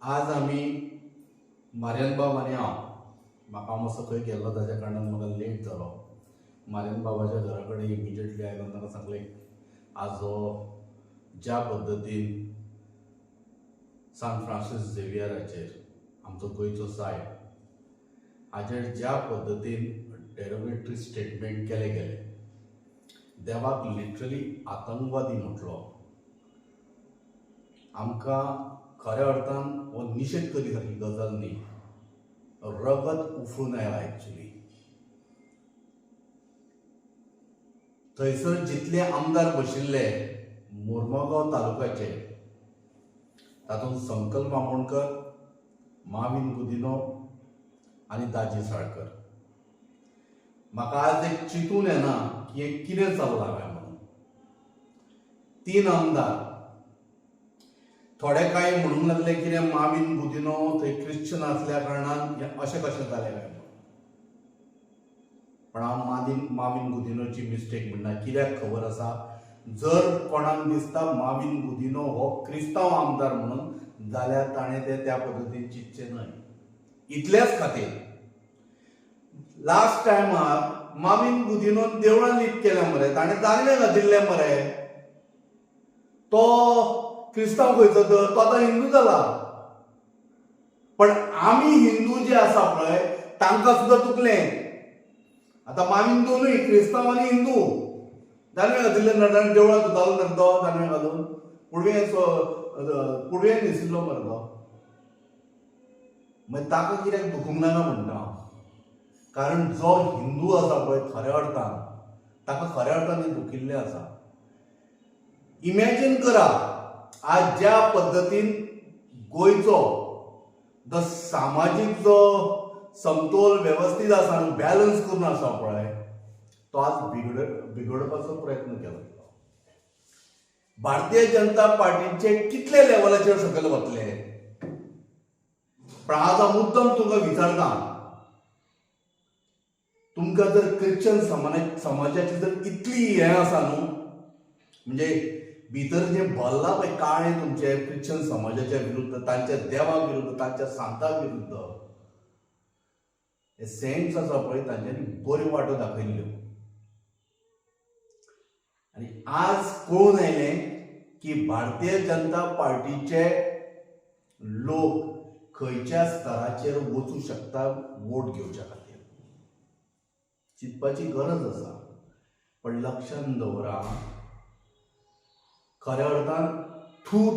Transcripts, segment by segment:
आज आम्ही मार्यान बाब आणि हांव म्हाका मातसो खंय गेल्लो ताच्या कारणान म्हाका लेट जालो. मार्यान बाबाच्या घरा कडेन इमिजिएटली आयलो ताका सांगलें आज ज्या पद्दतीन सान फ्रांसीस झेवियराचेर आमचो गोंयचो सायब हाचेर ज्या पद्दतीन डेरोगेटरी स्टेटमेंट केले गेले, देवाक लिटरली आतंकवादी म्हटलो. आमकां खऱ्या अर्थान हो निशेध करी सारकी गजाल न्ही, रगत उफून आयला एक्चुली. थंयसर जितले आमदार बशिल्ले मोर्मुगांव तालुक्याचे, तातूंत संकल्प आमोणकर, माविन गुदिनो आनी दाजी साळकर, म्हाका आज एक चिंतून येना की हें कितें चल्लां काय म्हणून. 3 आमदार थोडे कांय म्हणूंक लागले कितें माविन गुदिनो थंय क्रिश्चन आसल्या कारणान हें अशें कशें जालें काय म्हणून. पण हांव माविन गुदिनोची मिस्टेक म्हणना. कित्याक खबर आसा, जर कोणाक दिसता माविन गुदिनो हो क्रिस्तांव आमदार म्हणून, जाल्यार ताणें तें त्या पद्दतीन चिंतचें न्हय. इतलेच खातीर लास्ट टायमार माविन गुदिनोन देवळां लीप केल्या मरे, ताणें दांगले घातिल्ले मरे. तो क्रिस्तांव खंयचो तर, तो आतां हिंदू जाला. पण आमी हिंदू जे आसा पळय तांकां सुद्दां तुकलें. आतां माविन दोनूय क्रिस्तांव आनी हिंदू दांगले घातिल्ले ना, ताणें देवळां धुतालो तर तो दांगले घालून पुडवेन न्हेसिल्लो मरे तो. मागीर ताका कित्याक दुखूंक नाका म्हणटा हांव. कारण जो हिंदू आसा पळय खऱ्या अर्थान, ताका खऱ्या अर्थान दुखिल्लें आसा. इमॅजीन करा, आज ज्या पद्दतीन गोंयचो सामाजीक जो समतोल वेवस्थीत आसा न्हू, बॅलन्स करून आसा पळय, तो आज बिगडपाचो प्रयत्न केलो. भारतीय जनता पार्टीचे कितले लेवलाचेर सकयल वतले. पण आज हांव मुद्दम तुमकां विचारता, तुमकां जर क्रिश्चन समाजाची जर इतली हें आसा न्हू, म्हणजे भितर जे भल्ला पळय काळें तुमचे क्रिश्चन समाजाच्या विरुद्ध, तांच्या देवा विरुद्ध, तांच्या सांता विरुद्ध, हे सेंट्स आसा पळय तांच्यांनी बऱ्यो वाटो दाखयल्ल्यो. आनी आज कळून आयलें की भारतीय जनता पार्टीचे लोक खंयच्या स्तराचेर वचूं शकता वोट घेवच्या खातीर. चिंतपाची गरज आसा. पण लक्षांत दवरा, खऱ्या अर्थान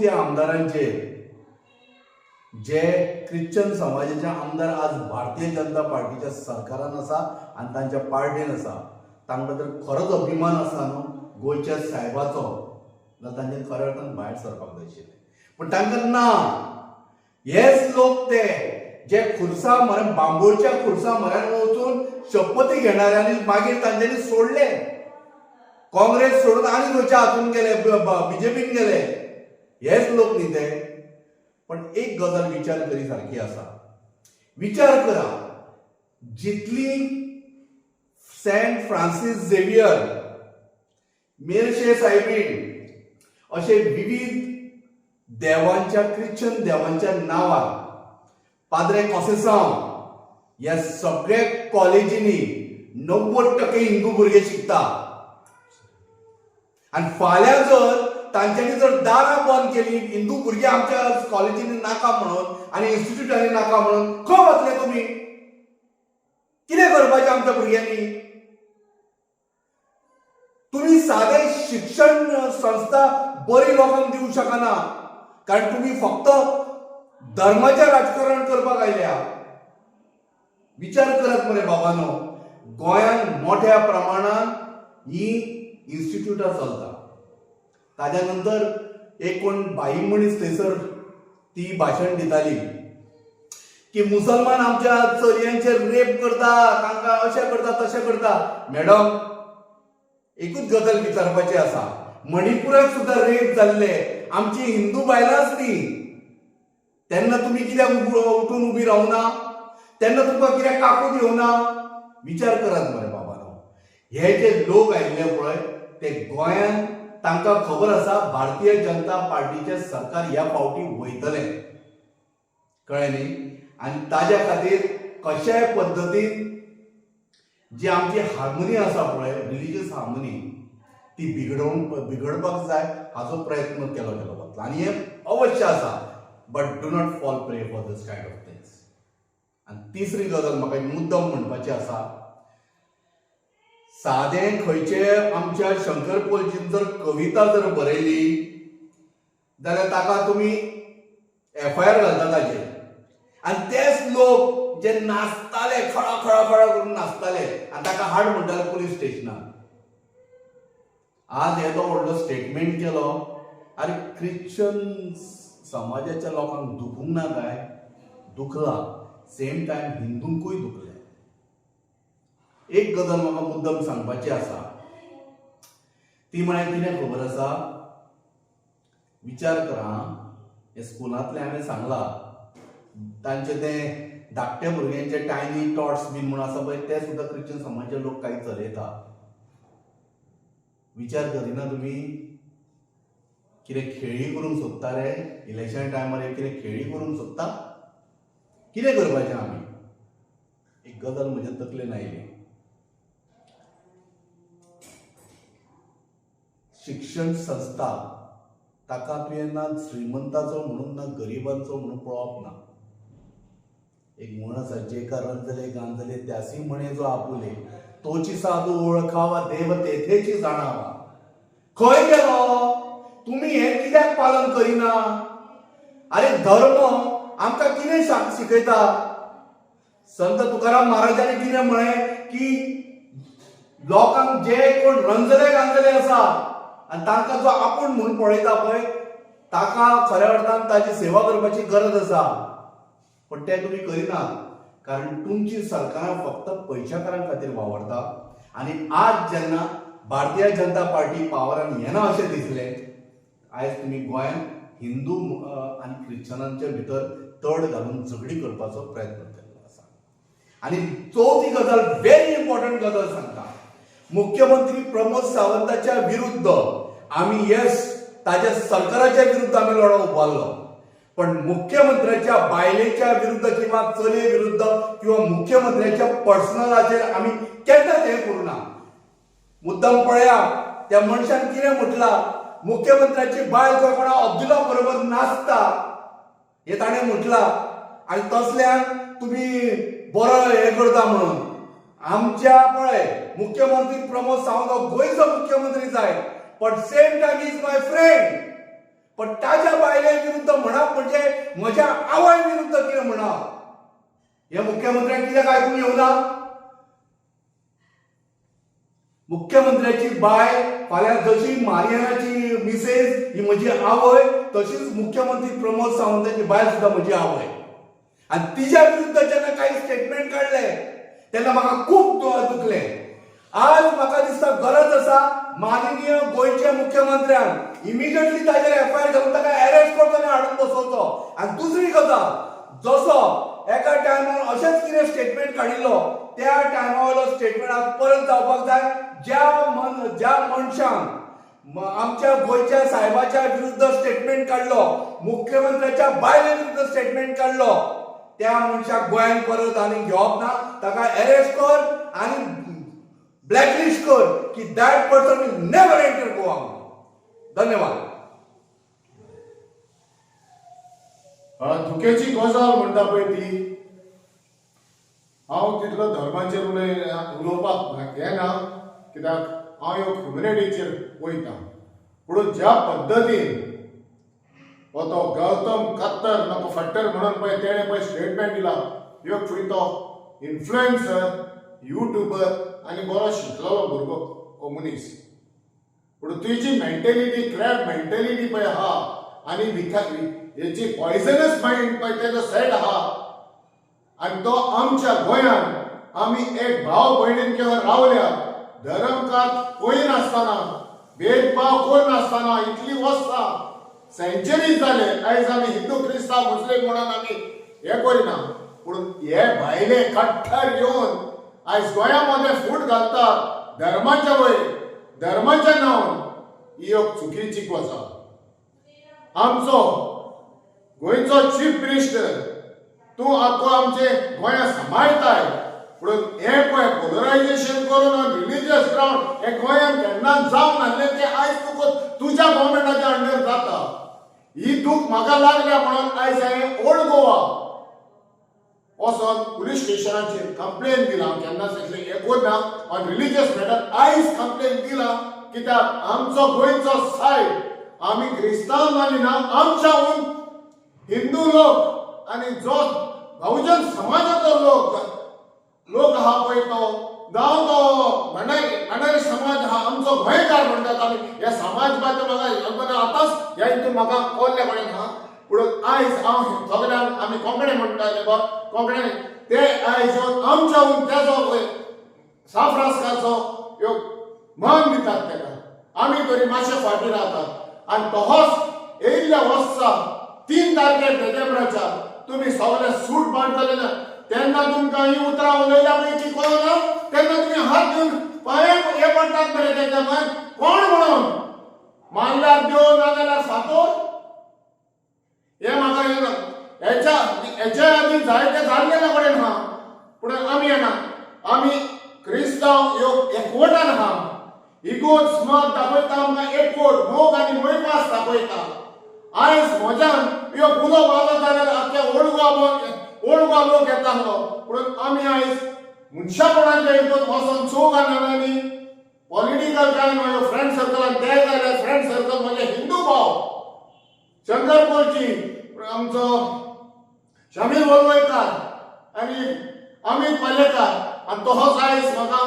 त्या आमदारांचेर, जे क्रिश्चन समाजाचे आमदार आज भारतीय जनता पार्टीच्या सरकारान आसा आनी तांच्या पार्टीन आसा, तांकां जर खरोच अभिमान आसा न्हू गोंयच्या साहेबाचो, जाल्यार तांच्यानी खऱ्या अर्थान भायर सरपाक जाय आशिल्लें. पण तांकां ना. हेच लोक ते जे खुर्सा म्हऱ्यान, बांबोळच्या खुर्सा म्हऱ्यान वचून शपथी घेणाऱ्यांनी मागीर तांच्यांनी सोडले. काँग्रेस सोडून आनी खंयच्या हातून गेले, बीजेपीन गेले. हेच लोक न्ही ते. पण एक गजाल विचार करी सारखी आसा. विचार करा, जितली सेंट फ्रांसीस झेवियर, मेर्शे सायबीण अशे विविध देवांच्या, क्रिश्चन देवांच्या नांवार पाद्रे कोसेसांव ह्या सगळ्या कॉलेजींनी 90% हिंदू भुरगे शिकता. आनी फाल्यां जर तांच्यांनी जर दारां बंद केली, हिंदू भुरगे आमच्या कॉलेजींनी नाका म्हणून आनी इन्स्टिट्यूटांनी नाका म्हणून, खंय वतले तुमी? कितें करपाचें आमच्या भुरग्यांनी? तुम्ही साधे शिक्षण संस्था बरी लोकांक दिवंक शकना, कारण तुम्ही फक्त धर्माचें राजकारण करपाक आयल्या. विचार करात मरे बाबांनो, गोंयांत मोठ्या प्रमाणात ही इन्स्टिट्यूटां चलता. ताज्या नंतर एक कोण बाई मनीस थंयसर ती भाशण दिताली की मुसलमान आमच्या चलयांचेर रेप करता, तांकां अशें करता तशें करता. मॅडम, एकूच गजाल विचारपाची आसा, मणिपुराक सुद्दां रेप जाल्ले आमची हिंदू बायलांच न्ही, तेन्ना तुमी कित्याक उठून उबी रावना? तेन्ना तुमकां कित्याक काकूट येवना? विचार करात मरे बाबानो. हे जे लोक आयिल्ले पळय ते गोंयांत, तांकां खबर आसा भारतीय जनता पार्टीचे सरकार ह्या फावटी वयतलें. कळ्ळें न्ही. आनी ताज्या खातीर कशाय पद्दतीन जी आमची हार्मोनी आसा पळय, रिलिजियस हार्मोनी, ती बिगडपाक जाय हाचो प्रयत्न केलो वता. आनी हें अवश्य आसा, but do not fall prey for this kind of things. आनी तिसरी गजाल म्हाका एक मुद्दम म्हणपाची आसा, सादें खंयचे आमच्या शंकर पोलजीन जर कविता जर बरयली जाल्यार ताका तुमी FIR घालता ताचेर. आनी तेच लोक जे नाचताले, खळा खळा खळा करून नाचताले आनी ताका हाड म्हणटाले पुलीस स्टेशनार. आज येदो व्हडलो स्टेटमेंट केलो. अरे क्रिश्चन समाजाच्या लोकांक दुखूंक ना काय? दुखला. सेम टायम हिंदूंकूय दुखले. एक गजाल म्हाका मुद्दम सांगपाची आसा, ती म्हळ्यार कितें खबर आसा? विचार करा, हे स्कुलांतले हांवें सांगला तांचे ते धाकटे भुरग्यांचे टायनी टॉट्स बीन म्हणून आसा पळय, ते सुद्दां क्रिश्चन समाजाचे लोक काही चलयता. विचार करिना तुमी? कितें खेळी करूंक सोदता रे? इलेक्शन टायमार कितें खेळी करूंक सोदता? कितें करपाचें आमी? एक गजाल म्हज्या तकलेन आयली. शिक्षण संस्था ताका तुवें ना श्रीमंताचो म्हणून ना गरिबांचो म्हणून पळोवप ना. एक म्हण आसा, जेका रंजले गांजले त्यासी म्हणे जो आपुले, तोची साधू ओळखावा देव तेथेची जाणावा. खंय गेलो? तुम्ही हे कित्याक पालन करिना? अरे धर्म आमकां कितें शिकयता? संत तुकाराम महाराजांनी कितें म्हळें की लोकांक जे कोण रंजले गांजले आसा आनी तांकां जो आपूण म्हणून पळयता पळय, ताका खऱ्या अर्थान ताची सेवा करपाची गरज आसा. पण ते तुम्ही करिनात, कारण तुमची सरकार फक्त पयशाकारां खातीर वावरता. आनी आज जेन्ना भारतीय जनता पार्टी पावरान येना अशें दिसलें, आयज तुम्ही गोंयांत हिंदू आनी क्रिश्चनांच्या भितर तड घालून झगडी करपाचो प्रयत्न केल्लो आसा. आनी चवथी गजाल, व्हेरी इम्पॉर्टंट गजाल सांगता. मुख्यमंत्री प्रमोद सावंताच्या विरुद्ध आम्ही ताच्या सरकाराच्या विरुद्ध आम्ही लढो उबारलो. पण मुख्यमंत्र्याच्या बायलेच्या विरुद्ध किंवा चले विरुद्ध किंवा मुख्यमंत्र्याच्या पर्सनलाचेर आम्ही केन्नाच हे करू ना. मुद्दाम पळया, त्या मनशान कितें म्हटलां, मुख्यमंत्र्याची बायल खंय कोणा अब्दुल्ला बरोबर नाचता हे ताणें म्हटलां. आनी तसल्यांक तुम्ही बरो हे करता म्हणून. आमच्या पळय मुख्यमंत्री प्रमोद सावंत हो गोंयचो मुख्यमंत्री जाय, पण same time is my friend. पण ताच्या बायले विरुद्ध म्हणप म्हणजे म्हज्या आवय विरुद्ध कितें म्हणप, हे मुख्यमंत्र्याक कित्याक आयकून येवना? मुख्यमंत्र्याची बाय फाल्यां जशी मारियानाची मिसेस ही म्हजी आवय, तशीच मुख्यमंत्री प्रमोद सावंताची बाय सुद्धा म्हजी आवय. आणि तिच्या विरुद्ध जेन्ना काही स्टेटमेंट काढले तेन्ना म्हाका खूप दुखलें. आज म्हाका दिसता गरज आसा माननीय गोंयच्या मुख्यमंत्र्यान इमिजिएटली ताजेर FIR घालून ताका अरेस्ट करचो आनी हाडून बसोवचो. आनी दुसरी गजाल, जसो एका टायमार अशेंच कितें स्टेटमेंट काडिल्लो, त्या टायमावयलो स्टेटमेंट आज परत जावपाक जाय. ज्या मनशान आमच्या गोंयच्या साहेबाच्या विरुद्ध स्टेटमेंट काढलो, मुख्यमंत्र्याच्या बायले विरुद्ध स्टेटमेंट काढलो, त्या मनशाक गोंयांत परत आनी घेवप ना. ताका अरेस्ट कर आनी ब्लॅकलिस्ट कर की that person will never enter Goa. धन्यवाद. धुकेची गजाल म्हणटा पळय ती, हांव तितलो धर्माचेर उलोवपाक येना, कित्याक हांव ह्यो ह्युमॅनिटीचेर वयता. पूण ज्या पद्दतीन हो तो गौतम कत्तर नको फट्टर म्हणून पळय तेणें पळय स्टेटमेंट दिला, ह्यो खंय तो इन्फ्लुएन्सर, युट्यूबर आनी बरो शिकलेलो भुरगो हो मनीस. पूण तुजी मेंटेलिटी, क्रॅप मेंटेलिटी पळय आहा आनी हेची पॉयझनस मायंड पळय तेजो सेट आहा. आनी तो आमच्या गोंयांत आमी एक भाव भयणीन केवा रावल्या, धर्मकात कोणी नासतना, भेदभाव कोण नासतना, इतली वर्सां सेंचुरीज जाले, आयज आमी हिंदू क्रिस्तांव मुस्लीम म्हणून आमी हे करिना. पूण हे भायले कट्टर येवन आयज गोंयामध्ये फूट घालतात धर्माच्या वयर, धर्माच्या नांवान. ही एक चुकीची गजाल. आमचो गोंयचो चीफ मिनिस्टर तूं आखो आमचे गोंया सांबाळताय म्हणून हे पळय पोलरायझेशन करून रिलिजियस ग्राउंड हे गोंयान केन्ना जावं नासलें तें आयज तुका तुज्या गव्हर्मेंटाच्या अंडर जाता. ही दूख म्हाका लागल्या म्हणून आयज हांवें ओल्ड गोवा वचोन पुलीस स्टेशनाचेर कंप्लेन दिला. केन्ना तसलें एकूच ना ऑन रिलिजियस मॅटर आयज कंप्लेन दिला कित्याक आमचो गोंयचो सायड आमी क्रिस्तांव मानिना आमच्याहून हिंदू लोक आनी जो बहुजन समाजाचो लोक आहा पळय तो जावं तो भंडारी समाज आहा आमचो गोंयकार म्हणटात आमी ह्या समाजवाद म्हाका आतांच ह्या हितून म्हाका कळ्ळें कळ्ळें ना पुणून आयज हांव सगळ्यांक आमी कोंकणी म्हणटाले कोंकणी ते आयज आमच्याहून तेजो साफ्रासकाचो मान दितात तेका आमी तरी मातशे फाटीं रावतात आनी तोच येयल्ल्या वर्सा 3 तारखेर डिसेंबराच्या तुमी सगळे सूट बांदतले ना तेन्ना तुमकां ही उतरां उलयल्या पैकी कळना तेन्ना तुमी हात घेवन पांये हे पडटात मरे तेच्या मागीर कोण म्हणून मानल्यार देव नाजाल्यार फातोर हे म्हाका हेच्या आदी जायते जाल्लेले कडेन आहा पूण आमी येना आमी क्रिस्तांव एकवटान आहा इगोज मत दाखयता आमकां एकवट मोग आनी मोयपास दाखयता. आयज म्हज्यान ह्यो उलो मारलो जाल्यार आख्या ओल्ड गोवा लोक येतालो पूण आमी आयज मनशापणाच्या हितून वचोन चौग आनी पॉलिटिकल कांय न्हय फ्रेंड सर्कलान ते जाल्यार फ्रेंड सर्कल म्हणजे हिंदू भाव शंकर कोळची आमचो शमील वळवयकार आनी अमित पालेकार आनी तोच आयज म्हाका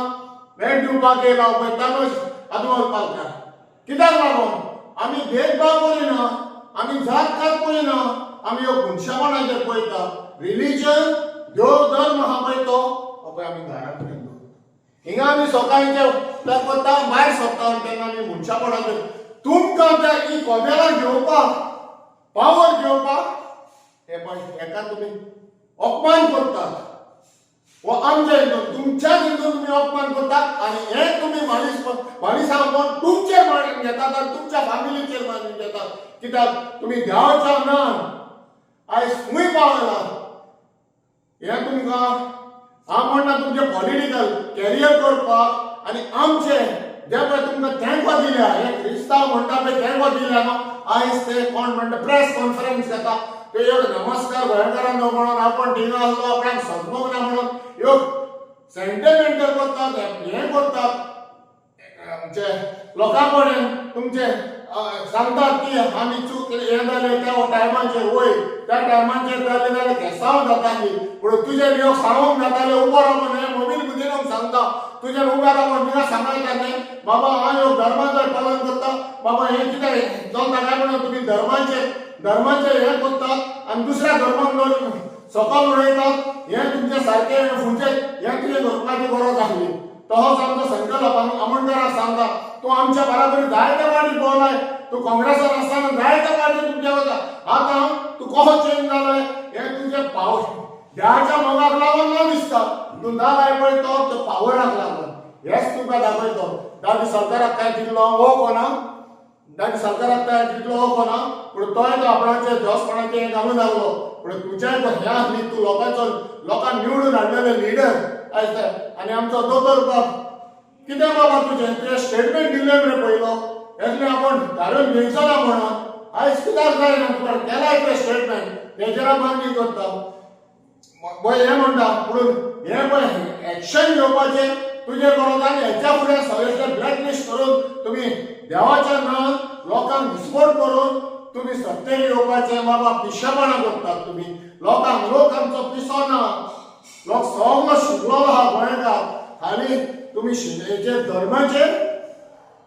भेट दिवपाक येयला पळय तनुज आदवळपाकार. कित्याक लागून आमी भेदभाव करिना आमी जात कात पळयना आमी ह्यो मनशापणाचेर पळयता. रिलिजन देव धर्म आहा पळय तो पळय आमी घरांत हिंगा आमी सकाळचे करता भायर सरता तेन्ना आमी मनशापणाचेर तुमकां त्या ही कोबेलां घेवपाक पावर घेवपाक हे पळय हेका तुमी अपमान करतात वो आमच्या हितून तुमच्या हितून तुमी अपमान करतात आनी हे तुमी माणिसांपण तुमचेर मारून घेतात आनी तुमच्या फॅमिलीचेर मारून घेतात कित्याक तुमी देवाच्या नांवान आयज खंय पावला हे तुमकां हांव म्हणना तुमचे पॉलिटिकल कॅरियर करपाक आनी आमचे जे पळय तुमकां थँक्यू दिल्या हे क्रिस्तांव म्हणटा पळय थँक्यू दिल्या न्हू आयज ते कोण म्हणटा प्रेस कॉन्फरन्स घेता ते एक नमस्कार गोंयकारांनो म्हणून आपण थिंगा आसलो आपणाक सजमूंक ना म्हणून ह्यो सेंटिमेंटल करतात हे करतात आमचे लोकां कडेन तुमचे सांगतात की आमी चूक हे जालें त्या टायमाचेर वय त्या टायमाचेर जालें जाल्यार केसांव जाताली पूण तुजेर ह्यो सांगूंक जाताले उबो रावन हे मोबायल बुद्दीन सांगता तुजेर उबो रावन तिका सांगयता न्ही बाबा हांव ह्यो धर्माचेर पालन करता बाबा हे कितें चलता काय म्हणून तुमी धर्माचेर हे करतात आनी दुसऱ्या धर्माक सकल उडयतात हे तुमचे सारके फुडचे हे तुवें करपाची गरज आसली. तोच आमचो संकल्प आमोणकाराक सांगता तूं आमच्या बराबरी जायते फावटी पळोवलाय तूं काँग्रेसान आसतना जायते फावटी तुमच्या आतां तूं कसो चेंज जालोय हे तुजे पावर देवाच्या मोगाक लागून ना दिसता तूं जालाय पळय तो पावराक लागून हेच तुमकां दाखयतो. दादी सरकाराक काय तितलो हो कोना दादी सरकाराक काय तितलो हो कोना पूण तोय तो आपणाचे जोसपणाचे हे घालून लागलो पूण तुज्या ह्या न्ही तूं लोकांक निवडून हाडलेले लिडर आयज आनी आमचो दोतोर बाब कितें बाबा तुजें स्टेटमेंट दिलें मरे पयलो हेतलें आपण धाडून घेवचो ना म्हणून आयज कित्याक जायना तुका केलाय तें स्टेटमेंट तेजेर मान्य करता पळय हे म्हणटा पूण हे पळय एक्शन घेवपाचें तुजे गरज आनी हेच्या फुडें सगळें ब्लॅकलिस्ट करून तुमी देवाच्या नांवान लोकांक विस्फोट करून तुमी सत्तेर येवपाचें बाबा पिशेपणां करतात तुमी लोक आमचो पिसो ना लोक सगळो शिकलेलो आहा गोंयकार खाली तुमी हेचेर धर्माचेर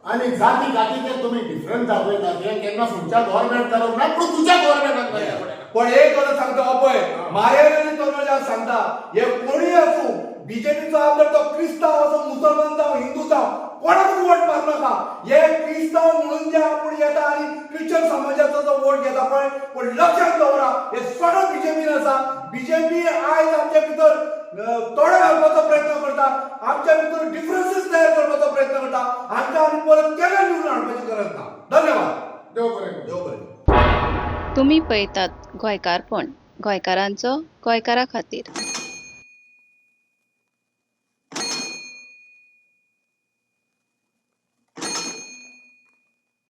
आनी जातीचेर तुमी डिफरन्स दाखयतात हे केन्ना फुडच्या गव्हर्मेंट करूंक ना पूण तुज्या गव्हर्मेंटाक पण एक गजाल सांगता अपय मारेल तोरजा सांगता हे कोणी आसूं बीजेपीचो आमदार तो क्रिस्तांव आसूं मुसलमान जावं हिंदू जावं कोणाक वोट मारनाका हे क्रिस्तांव म्हणून जे आपूण येता आनी ख्रिश्चन समाजाचो जो वोट घेता पळय पण लक्षात दवरा हे सगळो बीजेपीन आसा. बीजेपी आयज आमच्या भितर तोडो घालपाचो प्रयत्न करता आमच्या भितर डिफरन्सीस तयार करपाचो प्रयत्न करता हांकां आमी परत केन्ना निवडून हाडपाची गरज ना. धन्यवाद. देव बरें. देव बरें. तुम्ही पळयतात गोंयकारपण. गोंयकारांचो गोंयकारा खातीर.